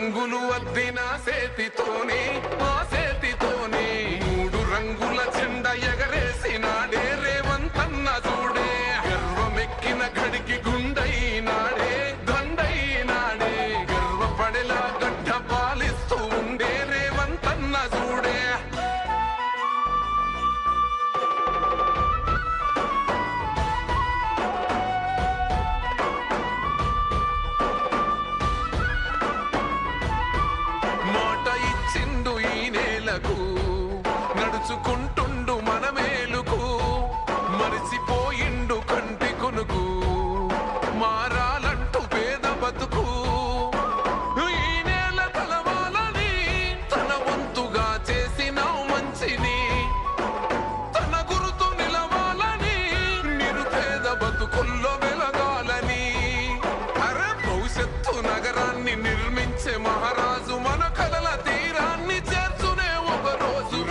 రంగులు అద్దిన సేతితోనే ఆ సేతితోనే 3 రంగుల జెండా ఎగరేసినాడే రేవంతన్న చూడే గర్వమెక్కిన గడికి గుండైనాడే దండైనాడే గర్వపడేలా గడ్డ పాలిస్తూ ఉండే రేవంతన్న చూడే నడుచుకుంటుండు మన మేలుకు మరిచిపోయిండు కంటి కొనుకు మారాలంటూ పేద బతుకు ఈ నేల తలవాలని తన వంతుగా చేసిన మంచిని తన గురుతు నిలవాలని నిరుపేద బతుకుల్లో వెలగాలని అరే భవిష్యత్తు నగరాన్ని నిర్మించే మహారాజు మన కలల తీరాన్ని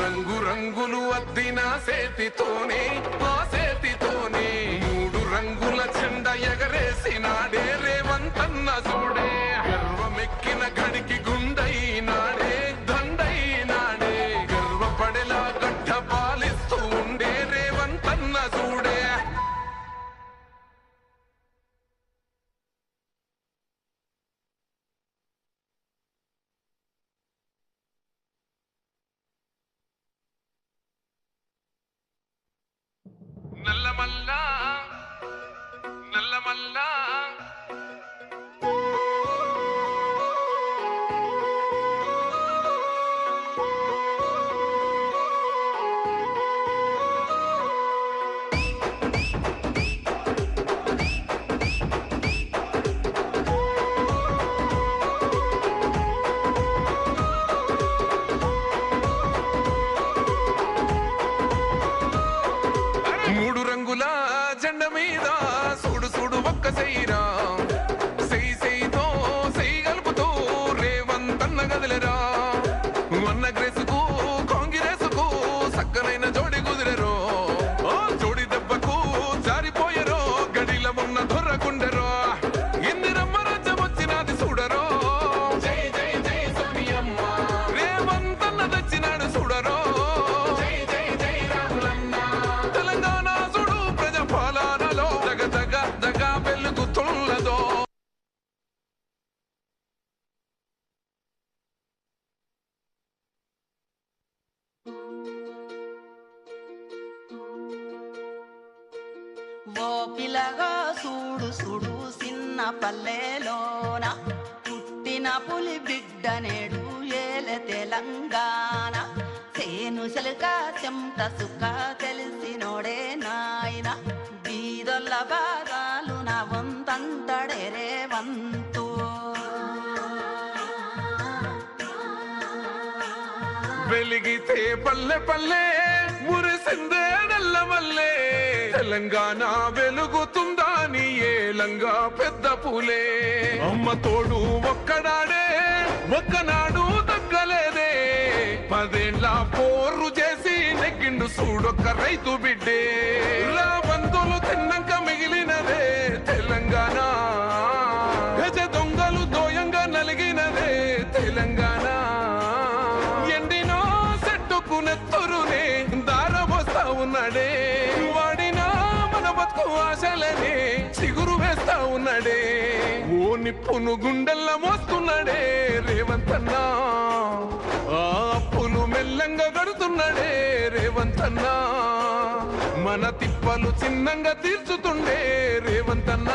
రంగు రంగులు అద్దిన సేతితోనే ఆ సేతితోనే 3 రంగుల జెండా ఎగరేసినాడే రేవంతన్న చూడే గర్వమెక్కిన గడికి గుండైనాడే దండైనాడే గర్వపడేలా గడ్డ పాలిస్తూ ఉండే రేవంతన్న చూడే నల్లమల్ల నల్లమల్ల జెండ మీద చూడు చూడు ఒక్క సైరా సైతో సై గలుపుతూ రేవంతన్న గదిలరా అన్న గ్రేసుకు కాంగ్రెసుకు సక్కనైన జోడి కుదిరరో జోడి దెబ్బకు జారిపోయరో గడిల ఉన్న దొర్రకుండరో ఎన్ని రమ్మరాజ్యం వచ్చినది చూడరో జై జై జై సోనియమ్మ రేవంతన్న తెచ్చినాడు చూడరో జై జై జై రాములన్న తెలంగాణ చూడు పాలనలో దగ దగ దగ వెలుగుతున్నదో ఓ పిల్లగా చూడు చూడు చిన్న పల్లెలోన పుట్టిన పులి బిడ్డ నేడు ఏలే తెలంగాణ సేను సెలక చెమట సుక్క తెలిసినోడే నాయన బీదొల్ల బాధలు నా వంతంటడే రేవంతు వెలిగితే పల్లె పల్లె మురిసిందే నల్లమల్లే తెలంగాణ వెలుగుతుందా నీ ఏలంగా పెద్ద పూలే అమ్మ తోడు ఒక్కడాడే ఒక్కనాడు తగ్గలేదే 10 ఏళ్ల పోరు చేసి నెగ్గిండు చూడొక్క రైతు బిడ్డే రాబందులు తిన్నాక మిగిలినదే తెలంగాణ గజ దొంగలు దోయంగా నలిగినదే తెలంగాణ ఎండినో సెట్టుకు నెత్తురునే దారమోస్తా ఉన్నాడే వాడినా మన బతుకు ఆశలనే చిగురు వేస్తా ఉన్నాడే ఓ నిప్పును గుండెల్లా మోస్తున్నాడే రేవంతన్న ఆ అప్పులు మెల్లంగా గడుతున్నాడే రేవంతన్న మన తిప్పలు చిన్నంగా తీర్చుతుండే రేవంతన్న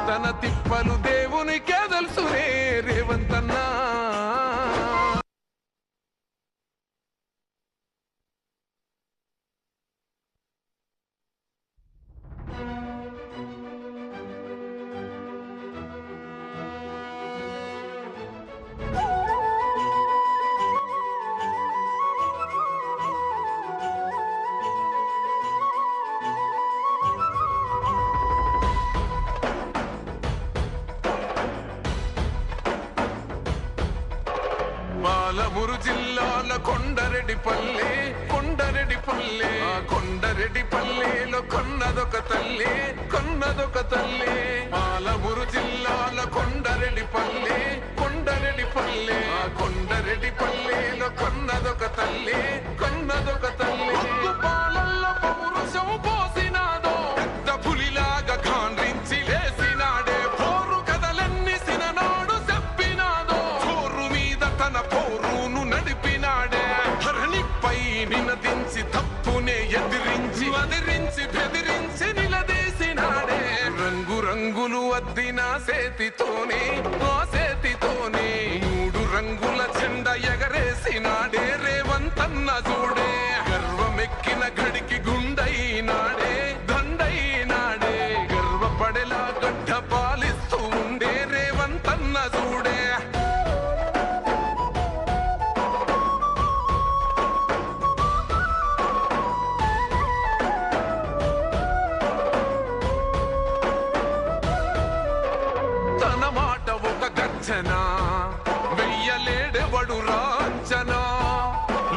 తన తిప్పలు దేవునికే తెలుసునే రేవంతన్న పాలమూరు జిల్లాల కొండరెడ్డిపల్లె కొండరెడ్డిపల్లె కొండరెడ్డిపల్లెలో కొన్నదొక తల్లి పాలమూరు జిల్లాల కొండరెడ్డిపల్లె కొండరెడ్డి పల్లెలో కొన్నదొక తల్లి కొన్నదొక తల్లి పాలల్లో పౌరుషం పోసినాదో పెద్ద పులిలాగా ఖాండ్రించి లేసినాడే పోరు కథలన్నీ సిననాడు చెప్పినాదో పోరు మీద తన పోరును నడిపినాడే ధరణిపై నినదించి తప్పునే ఎదిరించి అదిరించి బెదిరించి నిలదీసినాడే రంగు రంగులు అద్దిన సేతితోనే ఆ సేతితోనే మూడు రంగుల జెండా ఎగరేసినాడే రేవంతన్న చూడే గర్వమెక్కిన గడికి గుండైనాడే దండైనాడే గర్వపడేలా గడ్డ పాలిస్తూ ఉండే రేవంతన్న చూడే తన మాట ఒక గర్జన వెయ్యలేడెవడు రాంచనా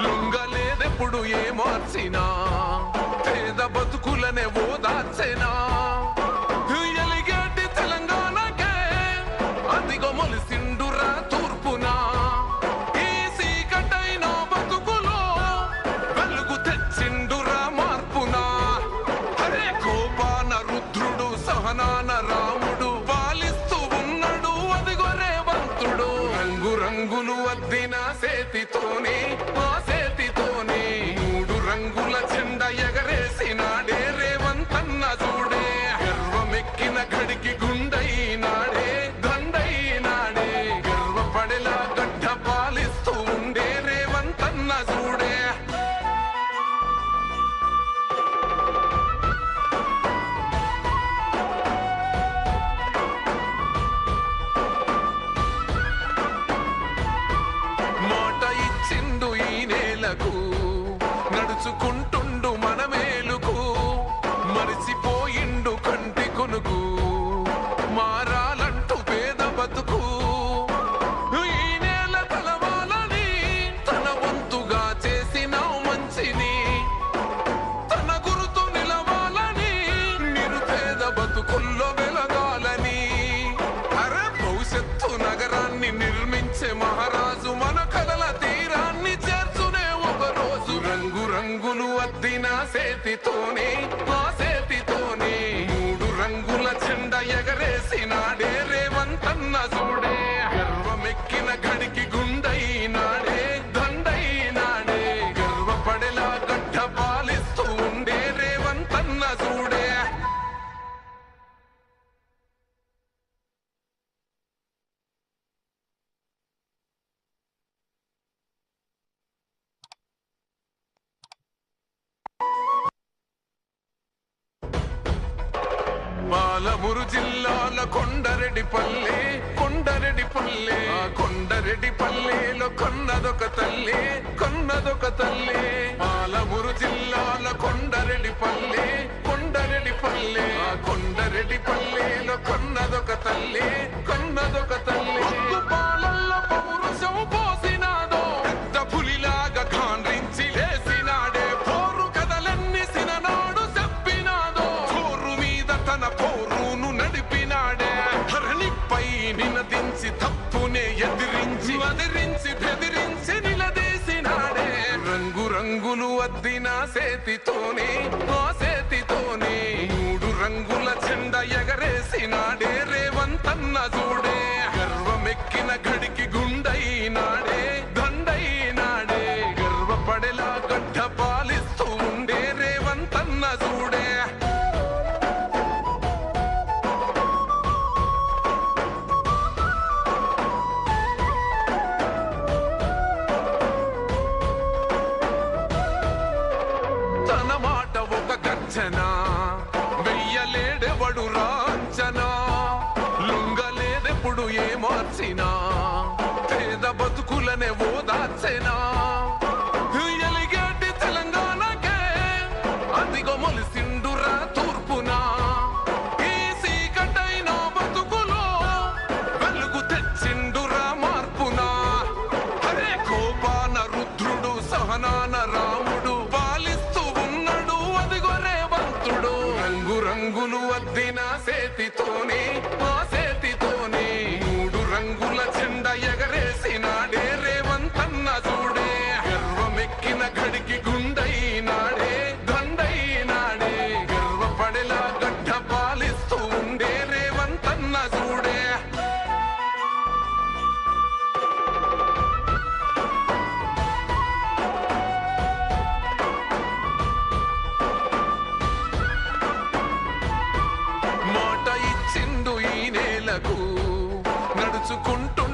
లొంగలేదెప్పుడు ఏ మార్చినా పేద బతుకులనే ఓదార్చెనా ఎలిగేటి తెలంగాణకే అదిగో మొలిసిండురా తూర్పునా ఈ సీకటైన బతుకులో వెలుగు తెచ్చిండురా మార్పునా హరే కోపాన రుద్రుడు సహనాన రాముడు పాలిస్తూ ఉన్నాడు అదిగో రేవంతుడు రంగు రంగులు అద్దిన సేతితోనే ఆ సేతితోనే మూడు రంగుల జెండా ఎగరేసినాడే రేవంతన్న చూడే గర్వమెక్కిన గడికి గుండైనాడే దండైనాడే గర్వపడేలా గడ్డ పాలిస్తూ ఉండే రేవంతన్న చూడే మాట ఇచ్చిండు ఈ నేలకు నడుచుకుంటుండు మన మేలుకు మరిచిపోయిండు కంటి కొనుకు మారాలంటూ పేద బతుకు ఈ నేల తలవాలని తన వంతుగా చేసిన మంచిని తన గురుతు నిలవాలని నిరుపేద బతుకుల్లో వెలగాలని అరే భవిష్యత్తు నగరాన్ని నిర్మించే మహారాజు మన కలల తీరాన్ని చేర్చునే ఒక రోజు రంగు రంగులు అద్దిన సేతితోనే ఆ సేతితోనే మూడు రంగుల జెండా ఎగరేసినాడే రేవంతన్న చూడే గర్వమెక్కిన గడికి గుండైనాడే దండైనాడే గర్వపడేలా గడ్డ పాలిస్తూ ఉండే రేవంతన్న చూడే పాలమూరు జిల్లాల కొండరెడ్డి పల్లె ఆ కొండరెడ్డి పల్లెలో కొన్నదొక తల్లి కొన్నదొక తల్లి పాలమూరు జిల్లాల కొండరెడ్డి పల్లె ఆ కొండరెడ్డి పల్లెలో కొన్నదొక తల్లి కొన్నదొక తల్లి పాలల్లో పౌరుషం పోసినాదో పెద్ద పులిలాగా ఖాండ్రించి లేసినాడే పోరు కథలన్నీ సిననాడు చెప్పినాదో పోరు మీద తన పోరును నడిపినాడే ధరణిపై నినదించి తప్పునే ఎదిరించి అదిరించి బెదిరించి నిలదీసినాడే రంగు రంగులు అద్దిన సేతితోనే ఆ సేతితోనే మూడు రంగుల జెండా ఎగరేసినాడే రేవంతన్న చూడే గర్వమెక్కిన గడికి గుండైనాడే దండైనాడే గర్వపడేలా గడ్డ పాలిస్తూ ఉండే రేవంతన్న చూడే తన మాట ఒక గర్జన వెయ్యలేడెవడు రాంచనా లొంగలేదెప్పుడు ఏ మార్చినా పేద బతుకులనే ఓదార్చెనా ఎలిగేటి తెలంగాణకే అదిగో మొలిసిండురా తూర్పునా ఈ సీకటైన బతుకులో వెలుగు తెచ్చిండురా మార్పునా హరే కోపాన రుద్రుడు సహనాన రాముడు పాలిస్తూ ఉన్నాడు అదిగో రేవంతుడు రంగు రంగులు అద్దిన సేతితోనే ఆ సేతితోనే మూడు రంగుల జెండా ఎగరేసినాడే రేవంతన్న చేసుకుంటూ